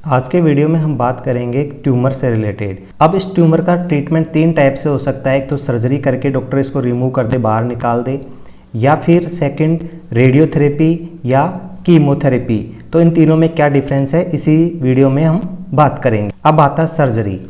आज के वीडियो में हम बात करेंगे ट्यूमर से रिलेटेड। अब इस ट्यूमर का ट्रीटमेंट 3 टाइप से हो सकता है। एक तो सर्जरी करके डॉक्टर इसको रिमूव कर दे, बाहर निकाल दे, या फिर सेकंड रेडियोथेरेपी या कीमोथेरेपी। तो इन तीनों में क्या डिफरेंस है इसी वीडियो में हम बात करेंगे। अब आता है सर्जरी।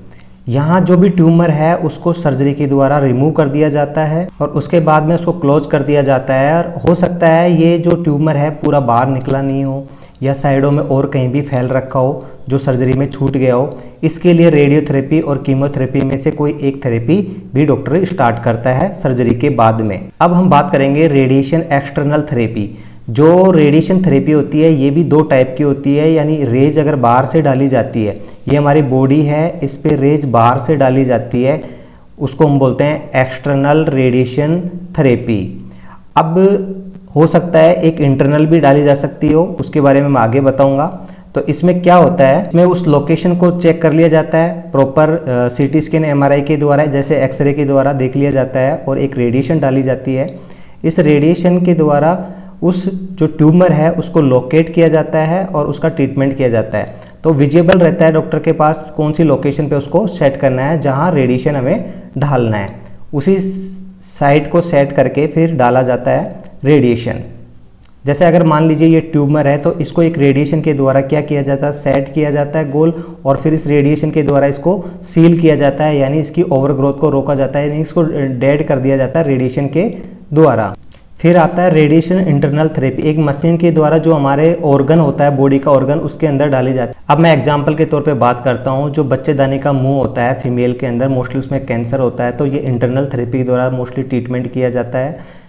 यहाँ जो भी ट्यूमर है उसको सर्जरी के द्वारा रिमूव कर दिया जाता है और उसके बाद में उसको क्लोज कर दिया जाता है। और हो सकता है ये जो ट्यूमर है पूरा बाहर निकला नहीं हो या साइडों में और कहीं भी फैल रखा हो जो सर्जरी में छूट गया हो। इसके लिए रेडियोथेरेपी और कीमोथेरेपी में से कोई एक थेरेपी भी डॉक्टर स्टार्ट करता है सर्जरी के बाद में। अब हम बात करेंगे रेडिएशन एक्सटर्नल थेरेपी। जो रेडिएशन थेरेपी होती है ये भी 2 टाइप की होती है, यानी रेज अगर बाहर से डाली जाती है, ये हमारी बॉडी है इस पे रेज बाहर से डाली जाती है, उसको हम बोलते हैं एक्सटर्नल रेडिएशन थेरेपी। अब हो सकता है एक इंटरनल भी डाली जा सकती हो, उसके बारे में मैं आगे बताऊंगा। तो इसमें क्या होता है, इसमें उस लोकेशन को चेक कर लिया जाता है प्रॉपर सीटी स्कैन एमआरआई के द्वारा, जैसे एक्सरे के द्वारा देख लिया जाता है और एक रेडिएशन डाली जाती है। इस रेडिएशन के द्वारा उस जो ट्यूमर है उसको लोकेट किया जाता है और उसका ट्रीटमेंट किया जाता है। तो विजिबल रहता है डॉक्टर के पास कौन सी लोकेशन पे उसको सेट करना है जहाँ रेडिएशन हमें डालना है, उसी साइट को सेट करके फिर डाला जाता है रेडिएशन। जैसे अगर मान लीजिए ये ट्यूमर है तो इसको एक रेडिएशन के द्वारा क्या किया जाता है, सेट किया जाता है गोल, और फिर इस रेडिएशन के द्वारा इसको सील किया जाता है, यानी इसकी ओवरग्रोथ को रोका जाता है, यानी इसको डेड कर दिया जाता है रेडिएशन के द्वारा। फिर आता है रेडिएशन इंटरनल थेरेपी। एक मशीन के द्वारा जो हमारे ऑर्गन होता है, बॉडी का ऑर्गन, उसके अंदर डाली जाती है। अब मैं एग्जांपल के तौर पे बात करता हूँ, जो बच्चेदानी का मुंह होता है फीमेल के अंदर, मोस्टली उसमें कैंसर होता है, तो ये इंटरनल थेरेपी के द्वारा मोस्टली ट्रीटमेंट किया जाता है।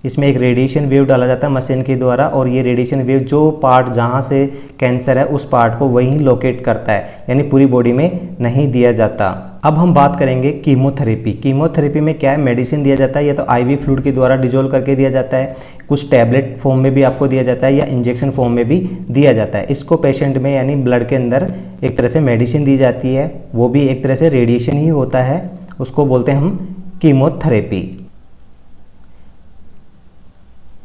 इसमें एक रेडिएशन वेव डाला जाता है मशीन के द्वारा और ये रेडिएशन वेव जो पार्ट जहाँ से कैंसर है उस पार्ट को वहीं लोकेट करता है, यानी पूरी बॉडी में नहीं दिया जाता। अब हम बात करेंगे कीमोथेरेपी। कीमोथेरेपी में क्या है, मेडिसिन दिया जाता है, या तो आईवी फ्लूइड के द्वारा डिजोल्व करके दिया जाता है, कुछ टैबलेट फॉर्म में भी आपको दिया जाता है, या इंजेक्शन फॉर्म में भी दिया जाता है। इसको पेशेंट में यानी ब्लड के अंदर एक तरह से मेडिसिन दी जाती है, वो भी एक तरह से रेडिएशन ही होता है, उसको बोलते हैं हम कीमोथेरेपी।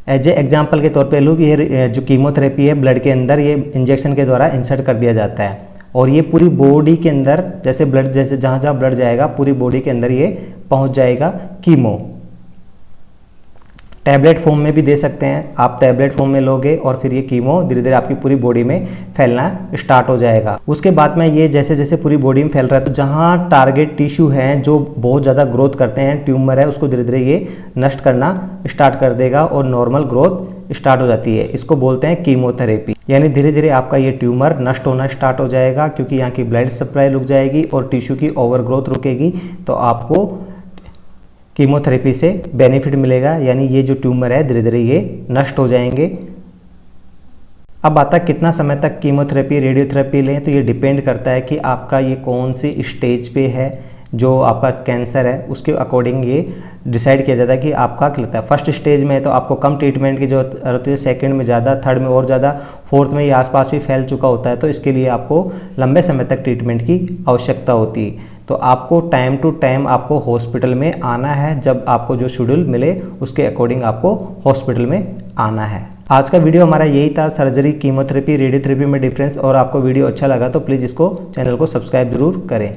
एज ए एग्जाम्पल के तौर पे लोग ये जो कीमोथेरेपी है ब्लड के अंदर ये इंजेक्शन के द्वारा इंसर्ट कर दिया जाता है और ये पूरी बॉडी के अंदर जैसे ब्लड, जैसे जहाँ जहाँ ब्लड जाएगा पूरी बॉडी के अंदर ये पहुँच जाएगा कीमो। टैबलेट फॉर्म में भी दे सकते हैं, आप टैबलेट फॉर्म में लोगे और फिर ये कीमो धीरे धीरे आपकी पूरी बॉडी में फैलना स्टार्ट हो जाएगा। उसके बाद में ये जैसे जैसे पूरी बॉडी में फैल रहा है तो जहाँ टारगेट टिश्यू हैं जो बहुत ज़्यादा ग्रोथ करते हैं, ट्यूमर है, उसको धीरे धीरे ये नष्ट करना स्टार्ट कर देगा और नॉर्मल ग्रोथ स्टार्ट हो जाती है। इसको बोलते हैं कीमोथेरेपी। यानी धीरे धीरे आपका ये ट्यूमर नष्ट होना स्टार्ट हो जाएगा क्योंकि यहाँ की ब्लड सप्लाई रुक जाएगी और टिश्यू की ओवर ग्रोथ रुकेगी, तो आपको कीमोथेरेपी से बेनिफिट मिलेगा, यानी ये जो ट्यूमर है धीरे धीरे ये नष्ट हो जाएंगे। अब आता है कितना समय तक कीमोथेरेपी रेडियोथेरेपी लें, तो ये डिपेंड करता है कि आपका ये कौन सी स्टेज पे है, जो आपका कैंसर है उसके अकॉर्डिंग ये डिसाइड किया जाता है कि आपका क्या लगता है। फर्स्ट स्टेज में तो आपको कम ट्रीटमेंट की जरूरत होती है, सेकंड में ज़्यादा, थर्ड में और ज़्यादा, फोर्थ में ये आसपास भी फैल चुका होता है, तो इसके लिए आपको लंबे समय तक ट्रीटमेंट की आवश्यकता होती है। तो आपको टाइम टू टाइम आपको हॉस्पिटल में आना है, जब आपको जो शेड्यूल मिले उसके अकॉर्डिंग आपको हॉस्पिटल में आना है। आज का वीडियो हमारा यही था, सर्जरी, कीमोथेरेपी, रेडियोथेरेपी में डिफरेंस। और आपको वीडियो अच्छा लगा तो प्लीज़ इसको चैनल को सब्सक्राइब जरूर करें।